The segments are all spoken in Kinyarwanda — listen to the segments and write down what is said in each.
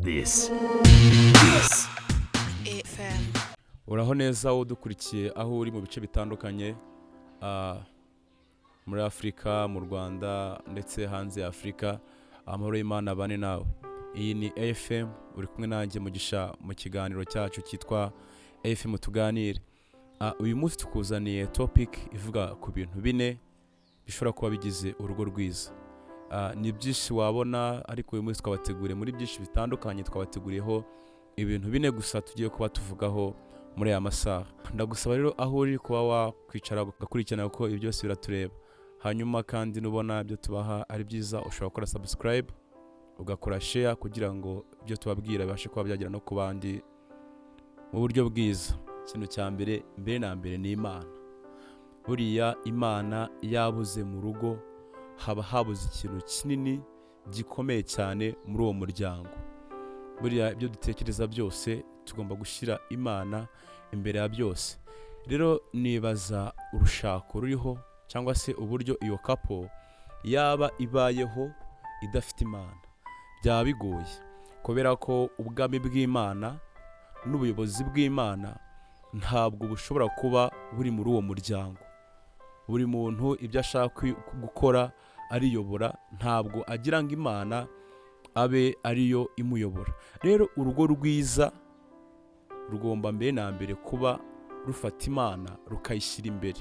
This is FM. uraho neza udukurikiye aho uri mu bice bitandukanye muri Afurika, mu Rwanda ndetse hanze ya Afurika. Amahoro y'Imana bane nawe. Iyi ni FM, uri kumwe nanjye Mugisha mu kiganiro cyacu cyitwa FM tuganire. Uyu munsi tukuzaniye topic ivuga ku bintu bine bishobora kuba bigize urugo rwiza. Ni byinshi wabona, ariko uyu munsi twabateguriye muri byinshi bitandukanye, twabateguriyeho ibintu bine gusa tugiye kuba tuvugaho muri aya masaha. Ndagusaba rero aho uri kuba wakwicara ugakurikirana ko ibyo byose biratureba. Hanyuma kandi nubona ibyo tubaha ari byiza, ushobora gukora subscribe, ugakora share kugira ngo ibyo tubabwira bibashe kuba byagera no ku bandi mu buryo bwiza. Ikintu cya mbere na mbere ni Imana. Buriya Imana yabuze mu rugo, haba habuze ikintu kinini gikomeye cyane muri uwo muryango. Buriya ibyo dutekereza byose tugomba gushyira Imana imbere ya byose. Rero nibaza urushako ruriho cyangwa se uburyo iyo couple yaba ibayeho idafite Imana. Byaba bigoye kubera ko ubwami bw'Imana n'ubuyobozi bw'Imana ntabwo bushobora kuba buri muri uwo muryango. Buri muntu ibyo ashaka gukora ariyobora, ntabwo agira ngo Imana abe ariyo imuyobora. Rero urugo rwiza rugomba mbere na mbere kuba rufata Imana rukayishyira imbere,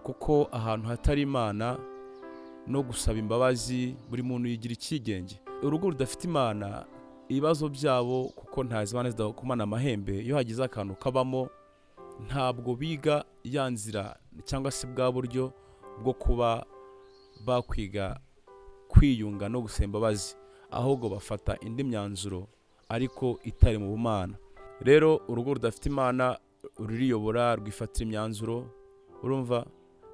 kuko ahantu hatari Imana no gusaba imbabazi buri muntu yigira icyigenge. Urugo rudafite Imana, ibibazo byabo kuko ntazibana zidakomana amahembe, iyo hagize akantu kabamo ntabwo biga ya nzira cyangwa se bwa buryo bwo kuba bakwiga kwiyunga no gusaba imbabazi, ahubwo bafata indi myanzuro ariko itari mu bumana. Rero urugo rudafite Imana ruriyobora, rwifatira imyanzuro. Urumva,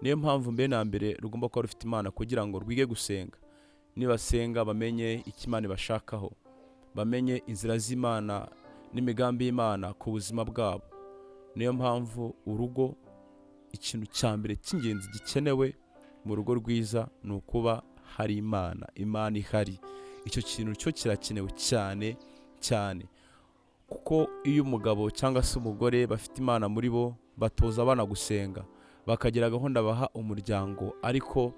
niyo mpamvu mbere na mbere rugomba kuba rufite Imana kugira ngo rwige gusenga. Nibasenga bamenye icyo Imana ibashakaho, bamenye inzira z'Imana n'imigambi y'Imana ku buzima bwabo. Niyo mpamvu urugo, ikintu cya mbere cy'ingenzi gikenewe mu rugo rwiza ni ukuba hari Imana. Imana ihari, icyo kintu cyo kirakenewe cyane cyane, kuko iyo umugabo cyangwa se umugore bafite Imana muri bo, batoza abana gusenga, bakagira gahunda baha umuryango, ariko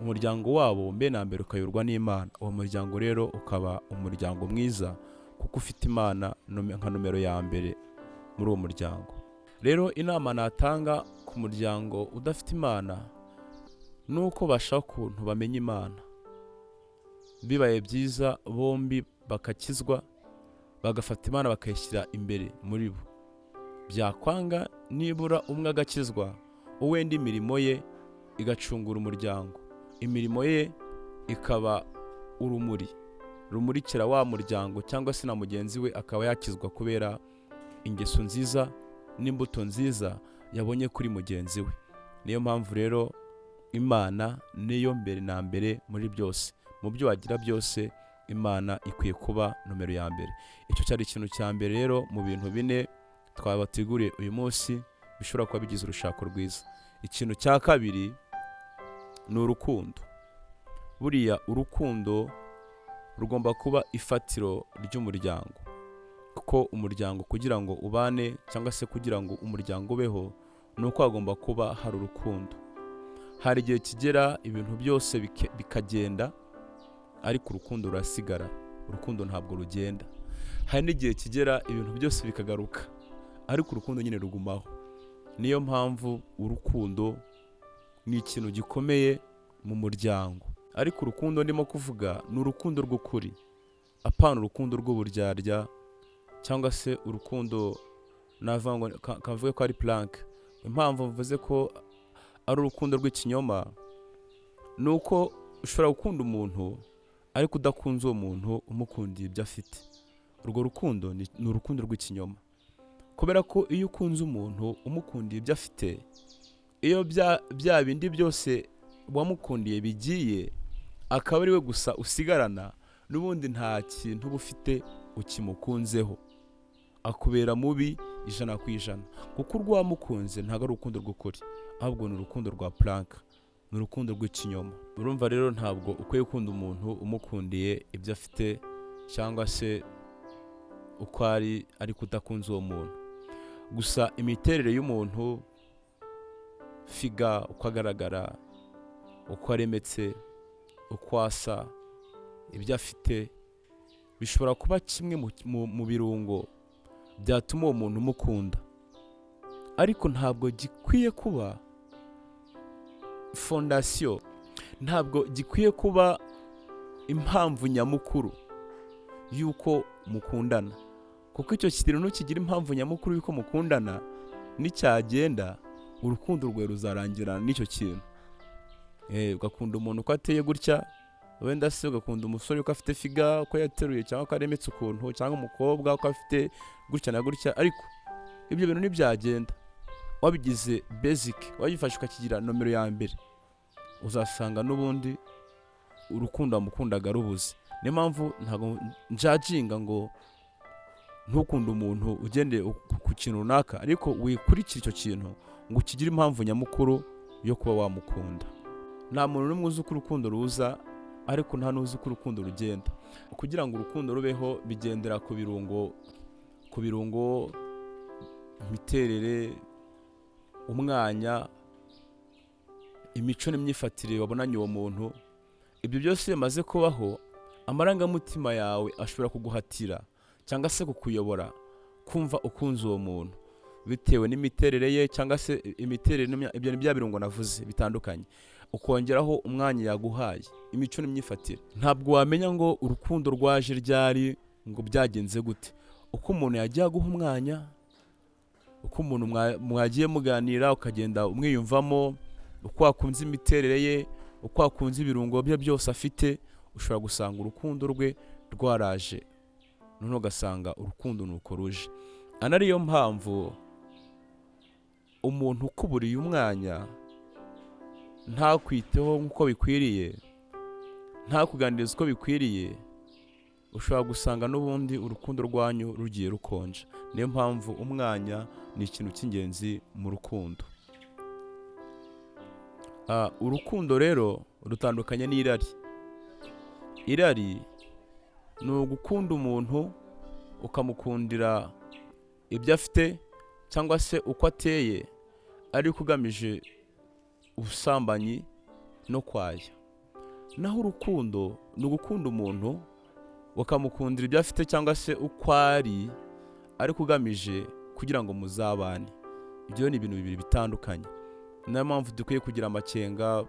umuryango wabo mbere na mbere ukayoborwa n'Imana. Uwo muryango rero ukaba umuryango mwiza, kuko ufite Imana nka nomero ya mbere muri uwo muryango. Rero inama natanga ku muryango udafite Imana ni uko bashaka ukuntu bamenya Imana. Bibaye byiza bombi bakakizwa, bagafata Imana bakayishyira imbere muri bo. Byakwanga nibura umwe agakizwa, uwenda imirimo ye igacungura umuryango, imirimo ye ikaba urumuri rumurikira wa muryango, cyangwa se na mugenzi we akaba yakizwa kubera ingeso nziza n'imbuto nziza yabonye kuri mugenzi we. Niyo mpamvu rero Imana niyo mbere na mbere muri byose. Mu byo wagira byose Imana ikwiye kuba nomero ya mbere. Icyo cyari ikintu cya mbere rero mu bintu bine twabateguriye uyu munsi bishobora kuba bigize urushako rwiza. Ikintu cya kabiri ni urukundo. Buriya urukundo rugomba kuba ifatiro ry'umuryango, kuko umuryango kugira ngo ubane cyangwa se kugira ngo umuryango ubeho ni uko hagomba kuba hari urukundo. Hari igihe kigera ibintu byose bikagenda, ariko urukundo rurasigara. Urukundo ntabwo rugenda. Hari n'igihe kigera ibintu byose bikagaruka, ariko urukundo nyine rugumaho. Niyo mpamvu urukundo ni ikintu gikomeye mu muryango. Ariko urukundo ndimo kuvuga ni urukundo rw'ukuri, apana urukundo rw'uburyarya cyangwa se urukundo navuga ngo kavuge ko ari plank. Impamvu mvuze ko ari urukundo rw'ikinyoma ni uko ushobora gukunda umuntu ariko udakunze uwo muntu umukundiye ibyo afite. Urwo rukundo ni urukundo rw'ikinyoma, kubera ko iyo ukunze umuntu umukundiye ibyo afite, iyo bya bindi byose wamukundiye bigiye, akaba ari we gusa usigarana, n'ubundi nta kintu uba ufite ukimukunzeho, akubera mubi 100%, kuko urwo wamukunze ntabwo ari urukundo rw'ukuri, ahubwo ni urukundo rwa plank, ni urukundo rw'ikinyoma. Urumva rero ntabwo ukwiye gukunda umuntu umukundiye ibyo afite cyangwa se uko ari ariko udakunze uwo muntu. Gusa imiterere y'umuntu, figa, uko agaragara, uko aremetse, uko asa, ibyo afite, bishobora kuba kimwe mu birungo byatuma uwo muntu umukunda, ariko ntabwo gikwiye kuba fondasiyo, ntabwo gikwiye kuba impamvu nyamukuru y'uko mukundana, kuko icyo kintu nukigira impamvu nyamukuru y'uko mukundana, nicyagenda urukundo rwe ruzarangirana n'icyo kintu. Ugakunda umuntu uko ateye gutya, wenda se ugakunda umusore uko afite figa, uko yateruye cyangwa ko aremetse ukuntu, cyangwa umukobwa uko afite gutya na gutya, ariko ibyo bintu ntibyagenda. Wabigize basic, wabifashe ukakigira nomero ya mbere, uzasanga n'ubundi urukundo wamukundaga rubuze. Niyo mpamvu ntabwo njajinga ngo ntukunde umuntu ugendeye ku kintu runaka, ariko wikurikira icyo kintu ngo ukigire impamvu nyamukuru yo kuba wamukunda. Nta muntu n'umwe uzi uko urukundo ruza, ariko nta n'uzi uko urukundo rugenda. Kugira ngo urukundo rubeho bigendera ku birungo, imiterere, umwanya, imico n'imyifatire wabonanye uwo muntu. Ibyo byose bimaze kubaho, amarangamutima yawe ashobora kuguhatira cyangwa se kukuyobora kumva ukunze uwo muntu bitewe n'imiterere ye, cyangwa se imiterere, ibyo ni bya birungo navuze bitandukanye, ukongeraho umwanya yaguhaye, imico n'imyifatire. Ntabwo wamenya ngo urukundo rwaje ryari, ngo byagenze gute. Uko umuntu yagiye aguha umwanya, uko umuntu mwagiye muganira ukagenda umwiyumvamo, uko wakunze imiterere ye, uko wakunze ibirungo bye byose afite, ushobora gusanga urukundo rwe rwaraje, noneho ugasanga urukundo nuko ruje. Ariyo mpamvu umuntu ukuburiye umwanya, ntakwiteho nk'uko bikwiriye, ntakuganiriza uko bikwiriye, ushobora gusanga n'ubundi urukundo rwanyu rugiye rukonja. Niyo mpamvu umwanya ni ikintu cy'ingenzi mu rukundo. Urukundo rero rutandukanye n'irari. Irari ni ugukunda umuntu ukamukundira ibyo afite cyangwa se uko ateye, ariko ugamije ubusambanyi no kwaya. Naho urukundo ni ugukunda umuntu ukamukundira ibyo afite cyangwa se uko ari, ariko ugamije kugira ngo muzabane. Ibyo ni ibintu bibiri bitandukanye. Niyo mpamvu dukwiye kugira amakenga,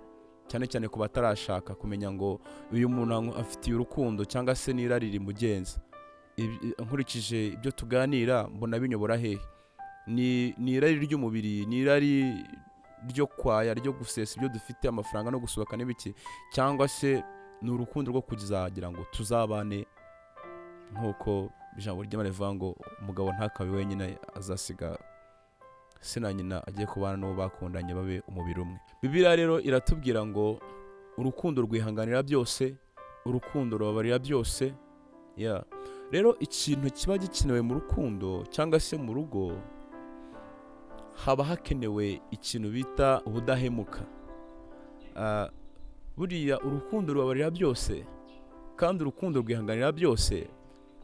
cyane cyane ku batarashaka, kumenya ngo uyu muntu afitiye urukundo cyangwa se n'irari rimugenza. Nkurikije ibyo tuganira mbona binyobora hehe? Ni irari ry'umubiri, ni irari ryo kwaya, ryo gusesa ibyo dufite, amafaranga no gusohoka n'ibiki, cyangwa se ni urukundo rwo kuzagira ngo tuzabane, nk'uko ijambo ry'Imana rivuga ngo umugabo ntakabe wenyine, azasiga se na nyina agiye kubana n'uwo bakundanye babe umubiri umwe. Bibiliya rero iratubwira ngo urukundo rwihanganira byose, urukundo rubabarira byose. Rero ikintu kiba gikenewe mu rukundo cyangwa se mu rugo, haba hakenewe ikintu bita ubudahemuka. Buriya urukundo rubabarira byose kandi urukundo rwihanganira byose,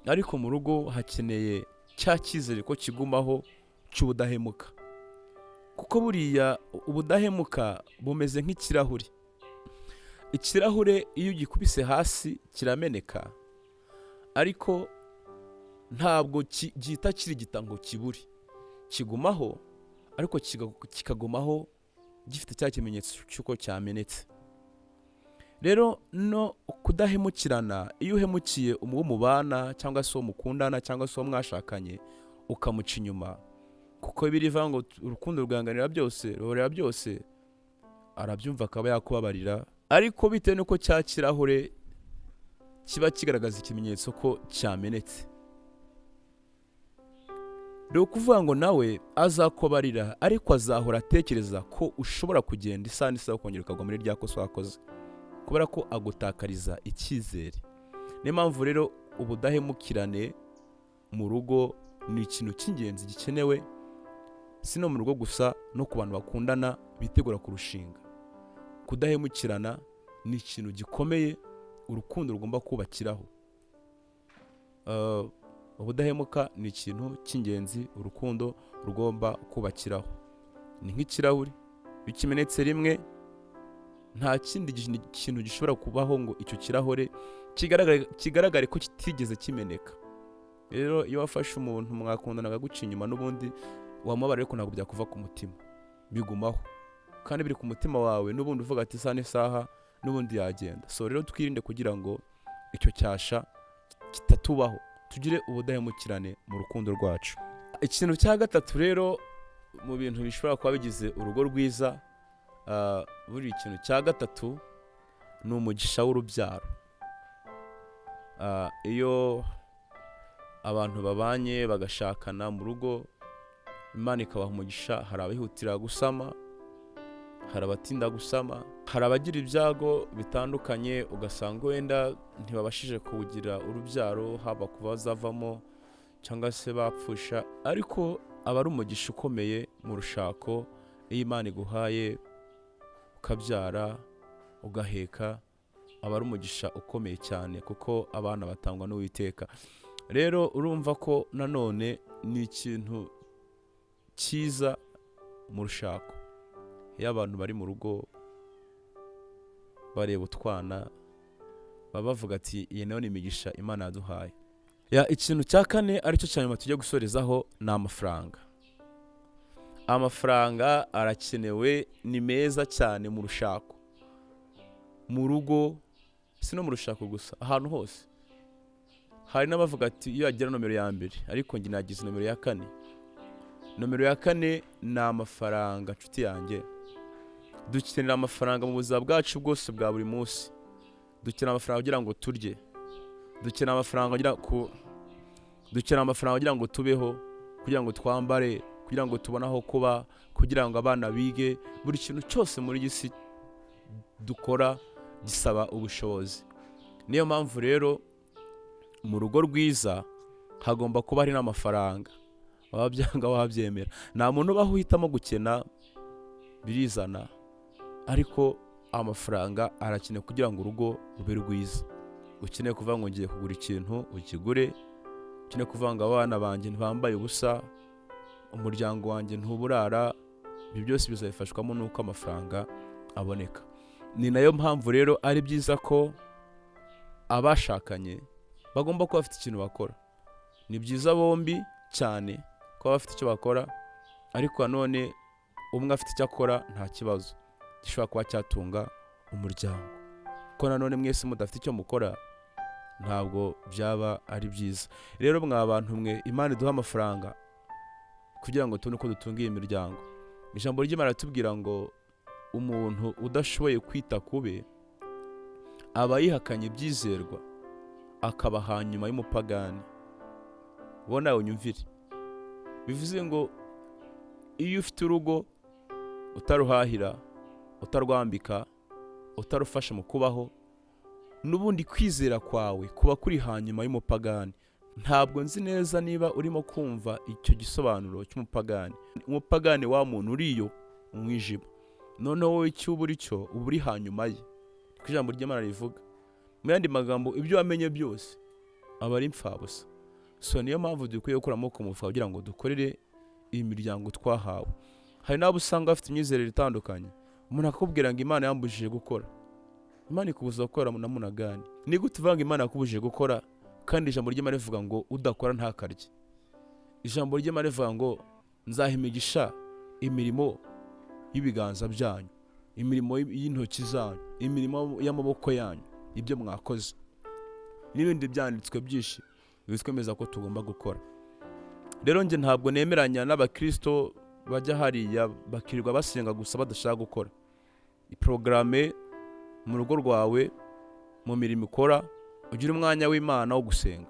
ariko mu rugo hakeneye cya cyizere ko kigumaho cy'ubudahemuka. Kuko buriya ubudahemuka bumeze nk'ikirahure. Ikirahure iyo ugikubise hasi kirameneka, ariko ntabwo gihita kirigita ngo kibure, kigumaho, ariko kikagumaho gifite cya kimenyetso cy'uko cyamenetse. Rero no kudahemukirana, iyo uhemukiye uwo mubana cyangwa se uwo mukundana cyangwa se uwo mwashakanye ukamuca inyuma, kuko birivuga ngo urukundo rwihanganira byose, rubabarira byose, arabyumva akaba yakubabarira, ariko bitewe n'uko cya kirahure kiba kigaragaza ikimenyetso ko cyamenetse. Rero kuvuga ngo nawe azakubabarira, ariko azahora atekereza ko ushobora kugenda isaha n'isaha ukongera ukagwa muri rya kosa wakoze, kubera ko agutakariza icyizere. Niyo mpamvu rero ubudahemukirane mu rugo ni ikintu cy'ingenzi gikenewe, si no mu rugo gusa, no ku bantu bakundana bitegura kurushinga. Kudahemukirana ni ikintu gikomeye urukundo rugomba kubakiraho. ubudahemuka ni ikintu cy'ingenzi urukundo rugomba kubakiraho. Ni nk'ikirahuri, iyo kimenetse rimwe nta kindi kintu gishobora kubaho ngo icyo kirahure kigaragare ko kitigeze kimeneka. Rero iyo wafashe umuntu mwakundana akaguca inyuma n'ubundi wamubara, ariko ntabwo byakuva ku mutima, bigumaho kandi biri ku mutima wawe, n'ubundi uvuga ati isaha n'isaha n'ubundi yagenda. So rero twirinde kugira ngo icyo cyasha kitatubaho, tugire ubudahemukirane mu rukundo rwacu. Ikintu cya gatatu rero mu bintu bishobora kuba bigize urugo rwiza, buri ikintu cya gatatu ni umugisha w'urubyaro. Iyo abantu babanye bagashakana mu rugo, Imana ikabaha umugisha. Hari abihutira gusama, hari abatinda gusama, hari abagira ibyago bitandukanye, ugasanga wenda ntibabashije kugira urubyaro, haba kuba bazavamo cyangwa se bapfusha, ariko aba ari umugisha ukomeye mu rushako. Iyo Imana iguhaye ukabyara ugaheka, aba ari umugisha ukomeye cyane, kuko abana batangwa n'Uwiteka. Rero urumva ko nanone ni ikintu cyiza mu rushako. Iyo abantu bari mu rugo bareba utwana, baba bavuga ati iyi nayo ni imigisha Imana yaduhaye. Ikintu cya kane aricyo cya nyuma tujya gusorezaho ni amafaranga. Amafaranga arakenewe, ni meza cyane mu rushako, mu rugo, si no mu rushako gusa, ahantu hose. Hari n'abavuga ati iyo yagira nomero ya mbere, ariko njye nagize nomero ya kane. Nomero ya kane ni amafaranga, nshuti yanjye. Dukenera amafaranga mu buzima bwacu bwose bwa buri munsi. Dukenera amafaranga kugira ngo turye, dukenera amafaranga kugira ngo tubeho, kugira ngo twambare, kugira ngo tubone aho kuba, kugira ngo abana bige. Buri kintu cyose muri iyi si dukora gisaba ubushobozi. Niyo mpamvu rero mu rugo rwiza hagomba kuba hari n'amafaranga. Wabyanga wabyemera, nta muntu ubaho uhitamo gukena, birizana, ariko amafaranga arakenewe kugira ngo urugo rube rwiza. Ukeneye kuvuga ngo ngiye kugura ikintu ukigure, ukeneye kuvuga ngo abana banjye ntibambaye ubusa, umuryango wanjye ntuburara. Ibyo byose bizabifashwamo n'uko amafaranga aboneka. Ni nayo mpamvu rero ari byiza ko abashakanye bagomba kuba bafite ikintu bakora. Ni byiza bombi cyane kuba bafite icyo bakora, ariko nanone umwe afite icyo akora nta kibazo, gishobora kuba cyatunga umuryango. Ko nanone mwese mudafite icyo mukora ntabwo byaba ari byiza. Rero mwa bantu mwe, Imana iduha amafaranga kugira ngo tubone uko dutunga iyi miryango. Ijambo ry'Imana ritubwira ngo umuntu udashoboye kwita kube aba yihakanye ibyizerwa, akaba hanyuma y'umupagani. Bona unyumvire, bivuze ngo iyo ufite urugo utaruhahira, utarwambika, utarufasha mu kubaho, n'ubundi kwizera kwawe kuba kuri hanyuma y'umupagani. Ntabwo nzi neza niba urimo kumva icyo gisobanuro cy'umupagani. Umupagani wa muntu uriyo umwijima, noneho wowe icyo uba uri cyo uba uri hanyuma ye. Ko ijambo ry'Imana rivuga. Mu yandi magambo, ibyo wamenye byose aba ari impfabusa. So niyo mpamvu dukwiye gukora amaboko mu mufuka kugira ngo dukorere iyi miryango twahawe. Hari n'abo usanga bafite imyizerere itandukanye. Umuntu akakubwira ngo Imana yambujije gukora. Imana ikubuza gukora na munagani. Ni gute uvuga ngo Imana yakubujije gukora kandi ijambo ry'Imana rivuga ngo udakora ntakarye? Ijambo ry'Imana rivuga ngo nzaha imigisha imirimo y'ibiganza byanyu, imirimo y'intoki zanyu, imirimo y'amaboko yanyu, ibyo mwakoze. N'ibindi byanditswe byinshi bitwemeza ko tugomba gukora. Rero nge ntabwo nemeranya n'abakristo bajya hariya bakirirwa basenga gusa badashaka gukora. Iprograme mu rugo rwawe, mu mirimo ikora, ugira umwanya w'Imana wo gusenga,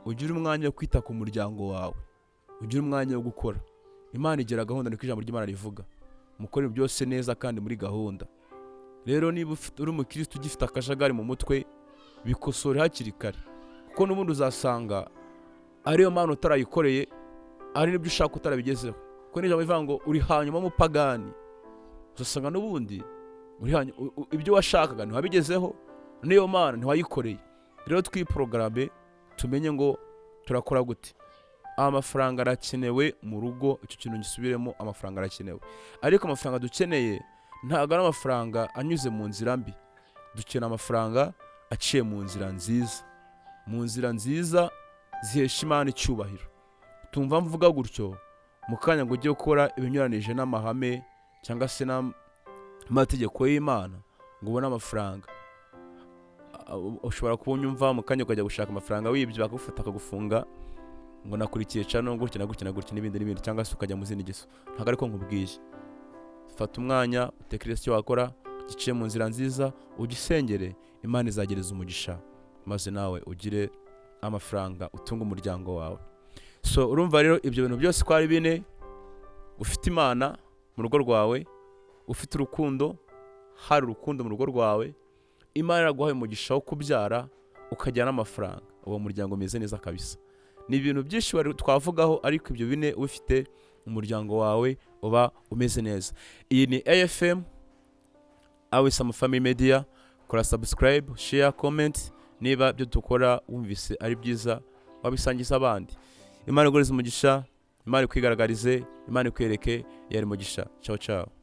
ugira umwanya wo kwita ku muryango wawe, ugira umwanya wo gukora. Imana igira gahunda, niko ijambo ry'Imana rivuga. Mukore byose neza kandi muri gahunda. Rero niba uri umukristo ugifite akajagari mu mutwe, bikosore hakiri kare, kuko n'ubundi uzasanga ariyo Mana utarayikoreye, ari nibyo ushaka utarabigezeho. Kuko n'ijambo rivuga ngo uri hanyuma y'umupagani. Uzasanga n'ubundi ibyo washakaga ntiwabigezeho, niyo Mana ntiwayikoreye. Rero twiprograme tumenye ngo turakora gute. Amafaranga arakenewe mu rugo, icyo kintu gisubiremo, amafaranga arakenewe, ariko amafaranga dukeneye ntabwo ari amafaranga anyuze mu nzira mbi. Dukeneye amafaranga aciye mu nzira nziza zihesha Imana icyubahiro. Tumva mvuga gutyo mu kanya ngo ujye gukora ibinyuranije n'amahame cyangwa se n'amategeko y'Imana ngo ubone amafaranga. Ushobora kuba unyumva mu kanya ukajya gushaka amafaranga wibye, bakagufata akagufunga ngo nakurikiye cano gutya na gutya na gutya n'ibindi, cyangwa se ukajya mu zindi ngeso. Ntabwo ariko nkubwiye. Fata umwanya utekereze icyo wakora giciye mu nzira nziza, ugisengere, Imana izagereza umugisha, maze nawe ugire amafaranga utunga umuryango wawe. So urumva rero ibyo bintu byose ko ari bine: ufite Imana mu rugo rwawe, ufite urukundo, hari urukundo mu rugo rwawe, Imana iraguhaye umugisha wo kubyara, ukajyana amafaranga, uwo muryango umeze neza kabisa. Ni ibintu byinshi twavugaho, ariko ibyo bine ufite, umuryango wawe uba umeze neza. Iyi ni AFM Awisam Family Media. Kora subscribe, share, comment. Niba ibyo dukora wumvise ari byiza, wabisangiza abandi. Imana igurize umugisha, Imana ikwigaragarize, Imana ikwereke yari umugisha. Ciao ciao.